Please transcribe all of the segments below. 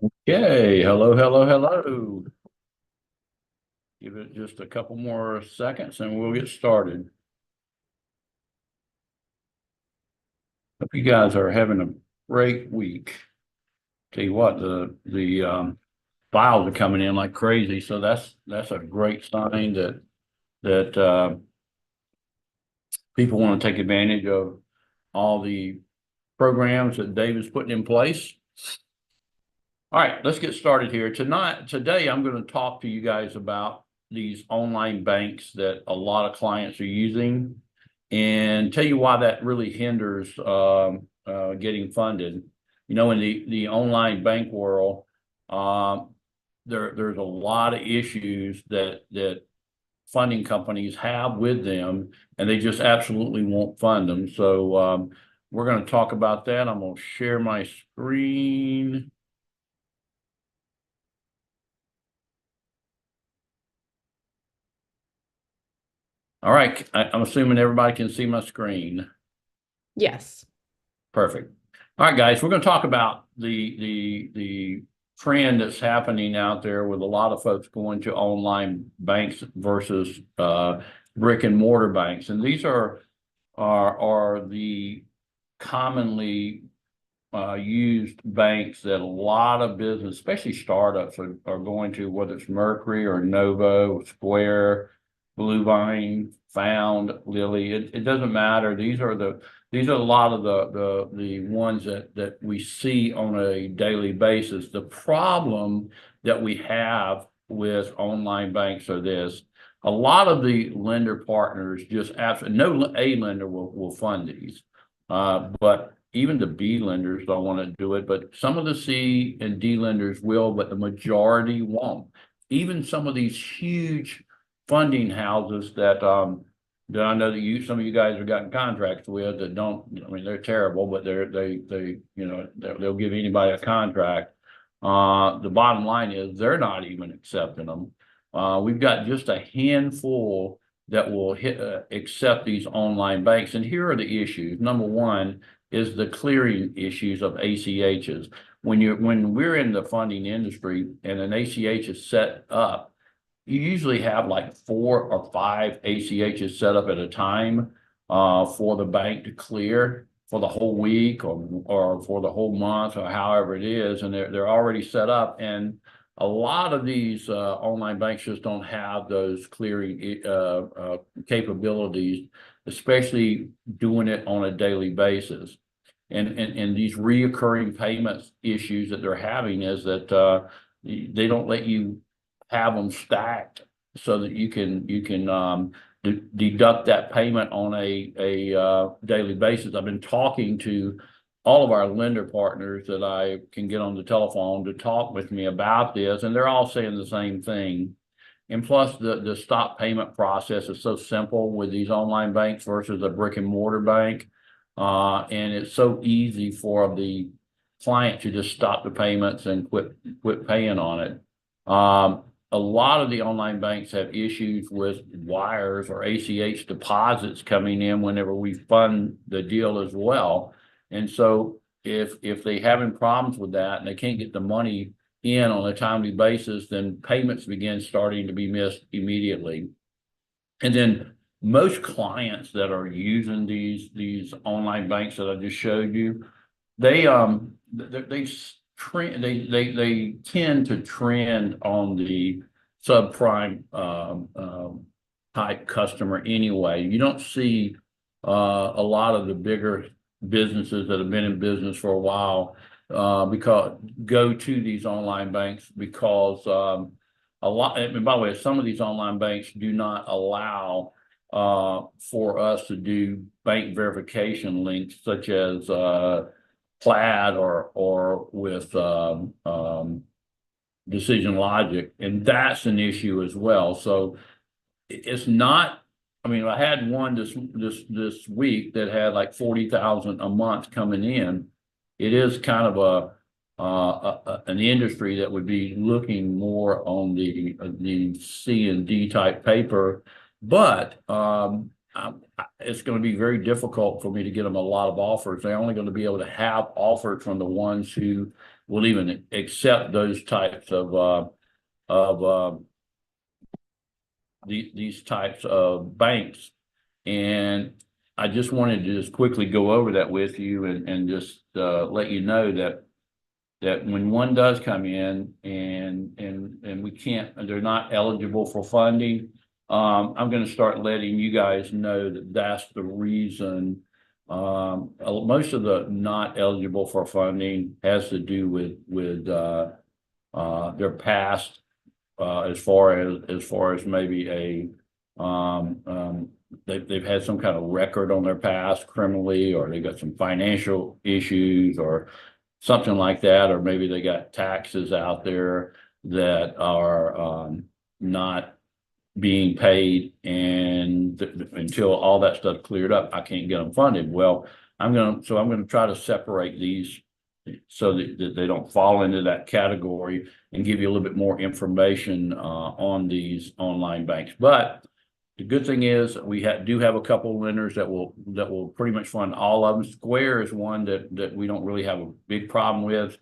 Okay, hello, hello, hello. Give it just a couple more seconds and we'll get started. Hope you guys are having a great week. Tell you what, the files are coming in like crazy, so that's a great sign that people want to take advantage of all the programs that Dave is putting in place. All right, let's get started here. Today, I'm going to talk to you guys about these online banks that a lot of clients are using and tell you why that really hinders getting funded. You know, in the online bank world, um, there's a lot of issues that funding companies have with them, and they just absolutely won't fund them. So we're going to talk about that. I'm going to share my screen. All right, I'm assuming everybody can see my screen. Yes. Perfect. All right, guys, we're going to talk about the trend that's happening out there with a lot of folks going to online banks versus brick and mortar banks, and these are the commonly used banks that a lot of business, especially startups, are going to, whether it's Mercury or Novo, Square, Bluevine, Found, Lily. It doesn't matter. These are a lot of the ones that we see on a daily basis. The problem that we have with online banks are this. A lot of the lender partners just absolutely no A lender will fund these. But even the B lenders don't want to do it, but some of the C and D lenders will, but the majority won't. Even some of these huge funding houses that I know that some of you guys have gotten contracts with that don't, I mean, they're terrible, but they'll give anybody a contract. The bottom line is they're not even accepting them. We've got just a handful that will accept these online banks. And here are the issues. Number one is the clearing issues of ACHs. When we're in the funding industry and an ACH is set up, you usually have like 4 or 5 ACHs set up at a time for the bank to clear for the whole week or for the whole month or however it is, and they're already set up. And a lot of these online banks just don't have those clearing capabilities, especially doing it on a daily basis. And these reoccurring payments issues that they're having is that they don't let you have them stacked so that you can deduct that payment on a daily basis. I've been talking to all of our lender partners that I can get on the telephone to talk with me about this, and they're all saying the same thing. And plus, the stop payment process is so simple with these online banks versus a brick and mortar bank, and it's so easy for the client to just stop the payments and quit paying on it. A lot of the online banks have issues with wires or ACH deposits coming in whenever we fund the deal as well. And so if they having problems with that and they can't get the money in on a timely basis, then payments begin starting to be missed immediately. And then most clients that are using these online banks that I just showed you, they trend they tend to trend on the subprime type customer anyway. You don't see a lot of the bigger businesses that have been in business for a while because go to these online banks because a lot, and by the way, some of these online banks do not allow for us to do bank verification links such as Plaid or with Decision Logic, and that's an issue as well. So it's not. I mean, I had one this week that had like 40,000 a month coming in. It is kind of an industry that would be looking more on the C and D type paper, but it's going to be very difficult for me to get them a lot of offers. They're only going to be able to have offers from the ones who will even accept those types of these types of banks. And I just wanted to just quickly go over that with you and just let you know that when one does come in and we can't, they're not eligible for funding, I'm going to start letting you guys know that that's the reason. Most of the not eligible for funding has to do with their past, as far as maybe they've had some kind of record on their past criminally, or they got some financial issues or something like that, or maybe they got taxes out there that are not being paid, and until all that stuff cleared up, I can't get them funded. Well, I'm going to try to separate these so that they don't fall into that category, and give you a little bit more information on these online banks. But the good thing is we do have a couple of lenders that will pretty much fund all of them. Square is one that we don't really have a big problem with.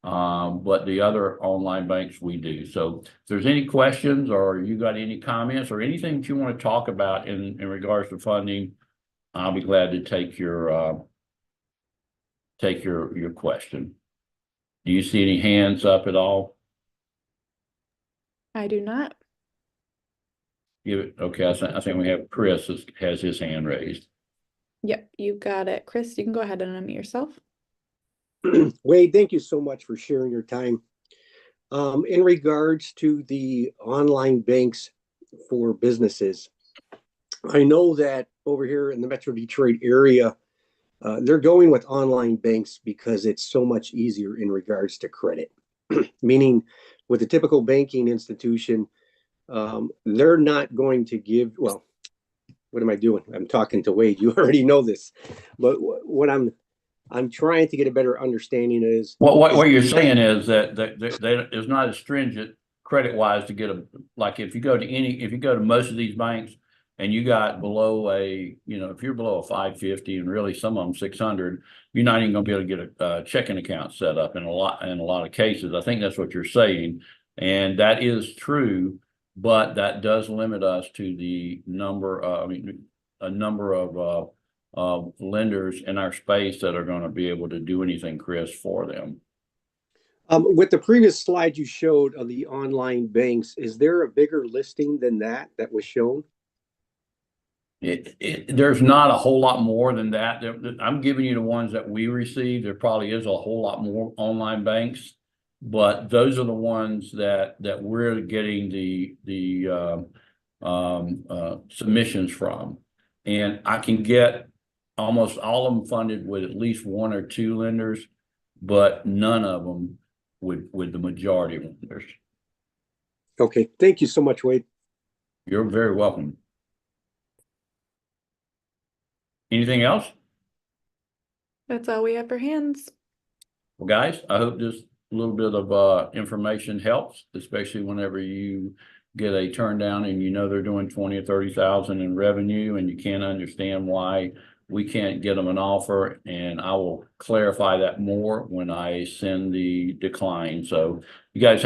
But the other online banks we do. So if there's any questions, or you got any comments or anything that you want to talk about in regards to funding, I'll be glad to take your question. Do you see any hands up at all? I do not. Give it. Okay, I think we have Chris has his hand raised. Yep, you got it. Chris, you can go ahead and unmute yourself. Wade, thank you so much for sharing your time. In regards to the online banks for businesses, I know that over here in the Metro Detroit area, they're going with online banks because it's so much easier in regards to credit. Meaning, with a typical banking institution, they're not going to give, well, what am I doing? I'm talking to Wade. You already know this. But what I'm trying to get a better understanding is what you're saying is that there's not as stringent credit wise to get like if you go to most of these banks and you got below if you're below a 550 and really some of them 600, you're not even going to be able to get a checking account set up in a lot of cases. I think that's what you're saying, and that is true, but that does limit us to the number. A number of lenders in our space that are going to be able to do anything, Chris, for them. With the previous slide you showed of the online banks, is there a bigger listing than that was shown? There's not a whole lot more than that. I'm giving you the ones that we received. There probably is a whole lot more online banks, but those are the ones that we're getting the submissions from, and I can get almost all of them funded with at least one or two lenders, but none of them with the majority of lenders. Okay, thank you so much, Wade. You're very welcome. Anything else? That's all we have for hands. Well, guys, I hope this little bit of information helps, especially whenever you get a turn down and they're doing 20 or 30,000 in revenue and you can't understand why we can't get them an offer. And I will clarify that more when I send the decline. So you guys